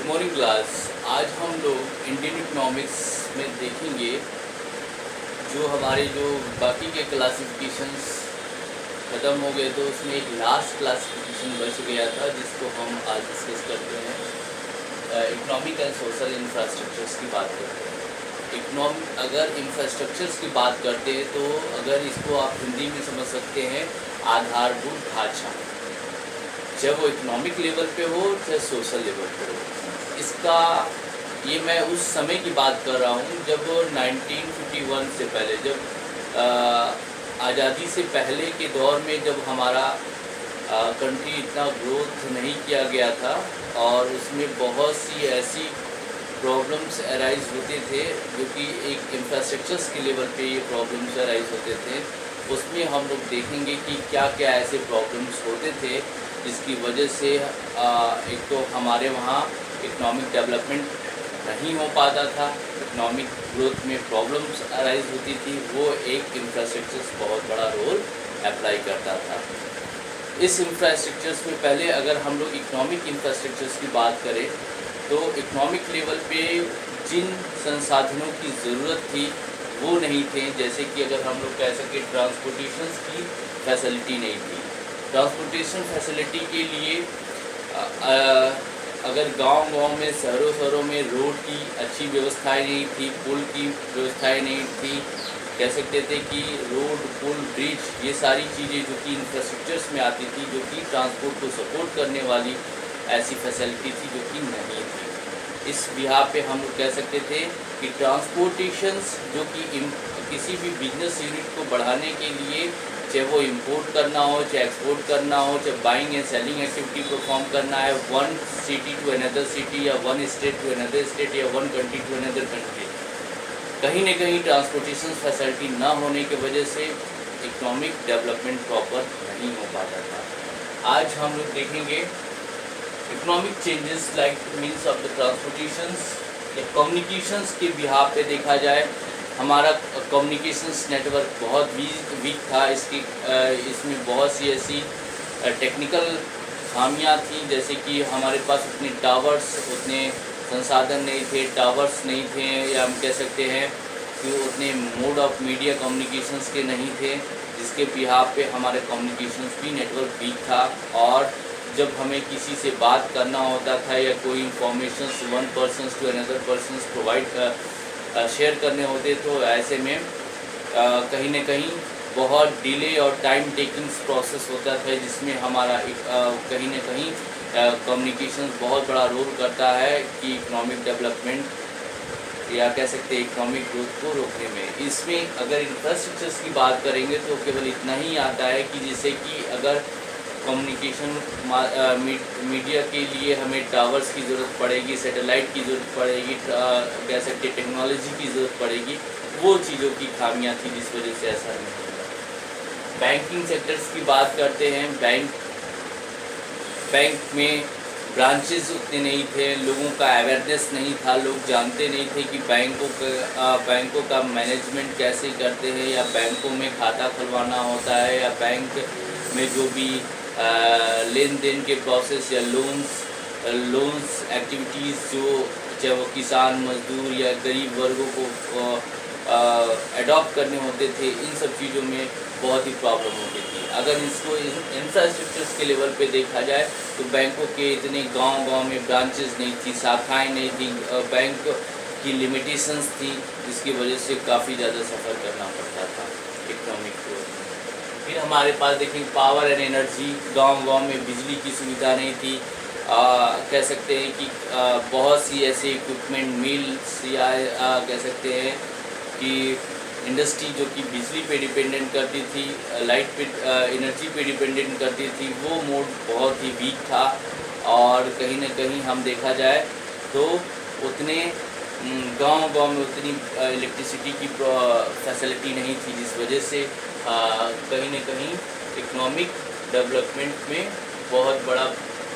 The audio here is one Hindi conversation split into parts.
Good morning class. आज हम लोग इंडियन इकोनॉमिक्स में देखेंगे जो हमारे जो बाकी के क्लासिफिकेशंस ख़त्म हो गए तो उसमें एक लास्ट क्लासिफिकेशन बच गया था जिसको हम आज डिस्कस करते हैं। इकोनॉमिक एंड सोशल इंफ्रास्ट्रक्चर्स की बात करते हैं। अगर इंफ्रास्ट्रक्चर्स की बात करते हैं तो अगर इसको आप हिंदी में समझ सकते हैं आधारभूत ढांचा, चाहे वो इकोनॉमिक लेवल पे हो चाहे सोशल लेवल पे हो। इसका ये मैं उस समय की बात कर रहा हूँ जब 1951 से पहले, जब आज़ादी से पहले के दौर में जब हमारा कंट्री इतना ग्रोथ नहीं किया गया था और उसमें बहुत सी ऐसी प्रॉब्लम्स अराइज होते थे जो कि एक इंफ्रास्ट्रक्चर्स के लेवल पे ये प्रॉब्लम्स अराइज होते थे। उसमें हम लोग देखेंगे कि क्या क्या ऐसे प्रॉब्लम्स होते थे जिसकी वजह से एक तो हमारे वहाँ इकोनॉमिक डेवलपमेंट नहीं हो पाता था, इकोनॉमिक ग्रोथ में प्रॉब्लम्स अराइज होती थी। वो एक इंफ्रास्ट्रक्चर्स बहुत बड़ा रोल अप्लाई करता था। इस इंफ्रास्ट्रक्चर्स में पहले अगर हम लोग इकोनॉमिक इंफ्रास्ट्रक्चर्स की बात करें तो इकोनॉमिक लेवल पे जिन संसाधनों की ज़रूरत थी वो नहीं थे। जैसे कि अगर हम लोग कह सकें ट्रांसपोर्टेशन की फैसिलिटी नहीं थी। ट्रांसपोर्टेशन फैसिलिटी के लिए अगर गांव-गांव में शहरों में रोड की अच्छी व्यवस्थाएं नहीं थी, पुल की व्यवस्थाएं नहीं थी। कह सकते थे कि रोड, पुल, ब्रिज ये सारी चीज़ें जो कि इंफ्रास्ट्रक्चर्स में आती थी, जो कि ट्रांसपोर्ट को सपोर्ट करने वाली ऐसी फैसिलिटी थी जो कि नहीं थी। इस बिहार पे हम लोग कह सकते थे कि ट्रांसपोर्टेशंस जो कि किसी भी बिजनेस यूनिट को बढ़ाने के लिए, चाहे वो इंपोर्ट करना हो, चाहे एक्सपोर्ट करना हो, चाहे buying and selling activity perform करना है one city to another city या one state to another state या one country to another country, कहीं न कहीं ट्रांसपोर्टेशन फैसिलिटी ना होने की वजह से इकोनॉमिक डेवलपमेंट प्रॉपर नहीं हो पाता था। आज हम लोग देखेंगे economic changes like means of the transportations या कम्युनिकेशंस के बिहार पे देखा जाए, हमारा कम्युनिकेशंस नेटवर्क बहुत वीक था। इसमें बहुत सी ऐसी टेक्निकल खामियां थी, जैसे कि हमारे पास उतने टावर्स, उतने संसाधन नहीं थे, टावर्स नहीं थे, या हम कह सकते हैं कि उतने मोड ऑफ मीडिया कम्युनिकेशंस के नहीं थे, जिसके बिहार पे हमारे कम्युनिकेशंस भी नेटवर्क वीक था। और जब हमें किसी से बात करना होता था या कोई informations one person to another person provide share करने होते तो ऐसे में कहीं न कहीं बहुत डिले और टाइम टेकिंग प्रोसेस होता था, जिसमें हमारा कहीं न कहीं कम्युनिकेशन बहुत बड़ा रोल करता है कि इकोनॉमिक डेवलपमेंट या कह सकते हैं इकोनॉमिक ग्रोथ को रोकने में। इसमें अगर इंफ्रास्ट्रक्चर्स की बात करेंगे तो केवल इतना ही आता है कि जैसे कि अगर कम्युनिकेशन मीडिया के लिए हमें टावर्स की ज़रूरत पड़ेगी, सैटेलाइट की ज़रूरत पड़ेगी, कह सकते टेक्नोलॉजी की ज़रूरत पड़ेगी, वो चीज़ों की खामियां थी जिस वजह से ऐसा नहीं हुआ। बैंकिंग सेक्टर्स की बात करते हैं, बैंक में ब्रांचेस उतने नहीं थे, लोगों का अवेयरनेस नहीं था, लोग जानते नहीं थे कि बैंकों का मैनेजमेंट कैसे करते हैं, या बैंकों में खाता खुलवाना होता है, या बैंक में जो भी लेन देन के प्रोसेस या लोन्स एक्टिविटीज़ जो चाहे वो किसान, मजदूर या गरीब वर्गों को अडॉप्ट करने होते थे, इन सब चीज़ों में बहुत ही प्रॉब्लम होती थी। अगर इसको इंफ्रास्ट्रक्चर्स के लेवल पे देखा जाए तो बैंकों के इतने गांव-गांव में ब्रांचेस नहीं थी, शाखाएं नहीं थी, बैंक की लिमिटेशंस थी, जिसकी वजह से काफ़ी ज़्यादा सफ़र करना पड़ता था इकोनॉमिक ग्रोथ में। फिर हमारे पास देखें पावर एंड एनर्जी, गांव-गांव में बिजली की सुविधा नहीं थी। कह सकते हैं कि बहुत सी ऐसे इक्विपमेंट मिल्स या कह सकते हैं कि इंडस्ट्री जो कि बिजली पे डिपेंडेंट करती थी, लाइट पे एनर्जी पे डिपेंडेंट करती थी, वो मोड बहुत ही वीक था। और कहीं न कहीं हम देखा जाए तो उतने गांव-गांव में उतनी इलेक्ट्रिसिटी की फैसिलिटी नहीं थी, जिस वजह से कहीं न कहीं इकोनॉमिक डेवलपमेंट में बहुत बड़ा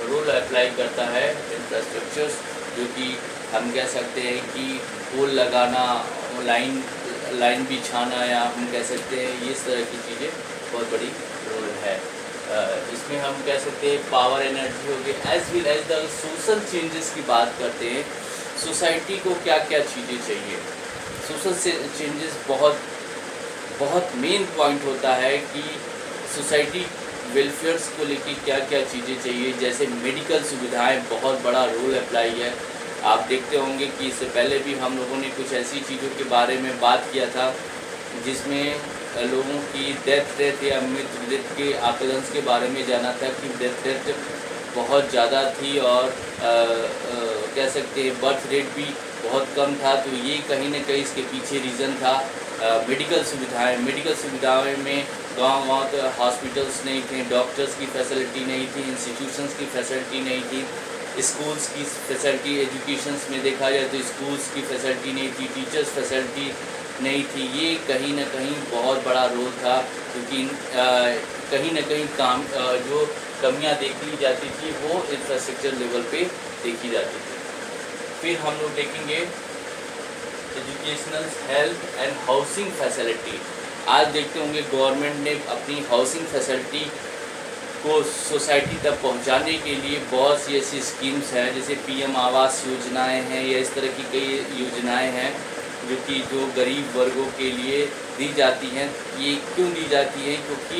रोल अप्लाई करता है इंफ्रास्ट्रक्चर्स, जो कि हम कह सकते हैं कि पोल लगाना, लाइन बिछाना, या हम कह सकते हैं ये इस तरह की चीज़ें बहुत बड़ी रोल है। इसमें हम कह सकते हैं पावर एनर्जी हो गई, as well as the social changes की बात करते हैं। सोसाइटी को क्या क्या चीज़ें चाहिए। सोशल चेंजेस बहुत मेन पॉइंट होता है कि सोसाइटी वेलफेयर्स को लेके क्या क्या चीज़ें चाहिए। जैसे मेडिकल सुविधाएं बहुत बड़ा रोल अप्लाई है। आप देखते होंगे कि इससे पहले भी हम लोगों ने कुछ ऐसी चीज़ों के बारे में बात किया था जिसमें लोगों की डेथ रेट या मृत्यु रेट के आकलन के बारे में जाना था कि डेथ रेट बहुत ज़्यादा थी और कह सकते हैं बर्थ रेट भी बहुत कम था। तो ये कहीं ना कहीं इसके पीछे रीज़न था मेडिकल सुविधाएं में गांव तो हॉस्पिटल्स नहीं थे, डॉक्टर्स की फैसिलिटी नहीं थी, इंस्टीट्यूशंस की फैसिलिटी नहीं थी, स्कूल्स की फैसिलिटी, एजुकेशंस में देखा जाए तो स्कूल्स की फैसिलिटी नहीं थी, टीचर्स फैसिलिटी नहीं थी। ये कहीं ना कहीं बहुत बड़ा रोल था क्योंकि कहीं ना कहीं जो कमियां देखी जाती थी वो इंफ्रास्ट्रक्चर लेवल पे देखी जाती थी। फिर हम लोग देखेंगे educational, health and housing facility. आज देखते होंगे गवर्नमेंट ने अपनी हाउसिंग फैसिलिटी को सोसाइटी तक पहुंचाने के लिए बहुत सी ऐसी स्कीम्स हैं, जैसे पीएम आवास योजनाएं हैं या इस तरह की कई योजनाएं हैं जो गरीब वर्गों के लिए दी जाती हैं। ये क्यों दी जाती हैं? क्योंकि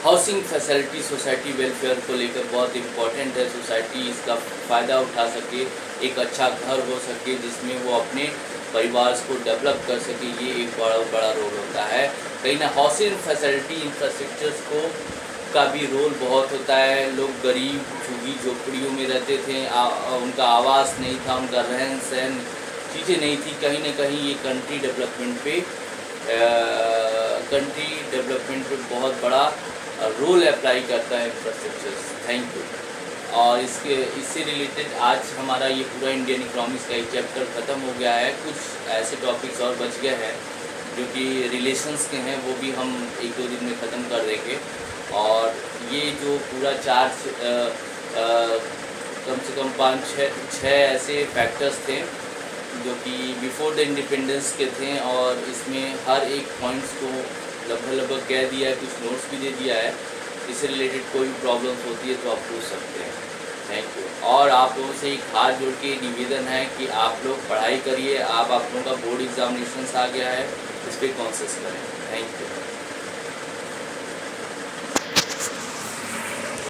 हाउसिंग फैसिलिटी सोसाइटी वेलफेयर को लेकर बहुत इम्पोर्टेंट है। सोसाइटी इसका फ़ायदा उठा सके, एक अच्छा घर हो सके जिसमें वो अपने परिवार को डेवलप कर सके, ये एक बड़ा रोल होता है। कहीं ना हाउसिंग फैसिलिटी इंफ्रास्ट्रक्चर्स का भी रोल बहुत होता है। लोग गरीब झुग्गी झोपड़ियों में रहते थे, उनका आवास नहीं था, उनका रहन सहन चीज़ें नहीं थी। कहीं ना कहीं ये कंट्री डेवलपमेंट पे बहुत बड़ा रोल अप्लाई करता है इंफ्रास्ट्रक्चर। Thank you. और इससे रिलेटेड आज हमारा ये पूरा इंडियन इकोनॉमिक्स का एक चैप्टर ख़त्म हो गया है। कुछ ऐसे टॉपिक्स और बच गए हैं जो कि रिलेशंस के हैं, वो भी हम 1-2 दिन में ख़त्म कर देंगे। और ये जो पूरा कम से कम 5-6 ऐसे फैक्टर्स थे जो कि बिफोर द इंडिपेंडेंस के थे और इसमें हर एक पॉइंट्स को लगभग कह दिया है, कुछ नोट्स भी दे दिया है। इससे रिलेटेड कोई भी प्रॉब्लम्स होती है तो आप पूछ सकते हैं। Thank you. और आप लोगों से एक हाथ जोड़ के निवेदन है कि आप लोग पढ़ाई करिए। आप लोगों का बोर्ड एग्जामिनेशन आ गया है, इस पर कॉन्सेंट्रेट करें। Thank you.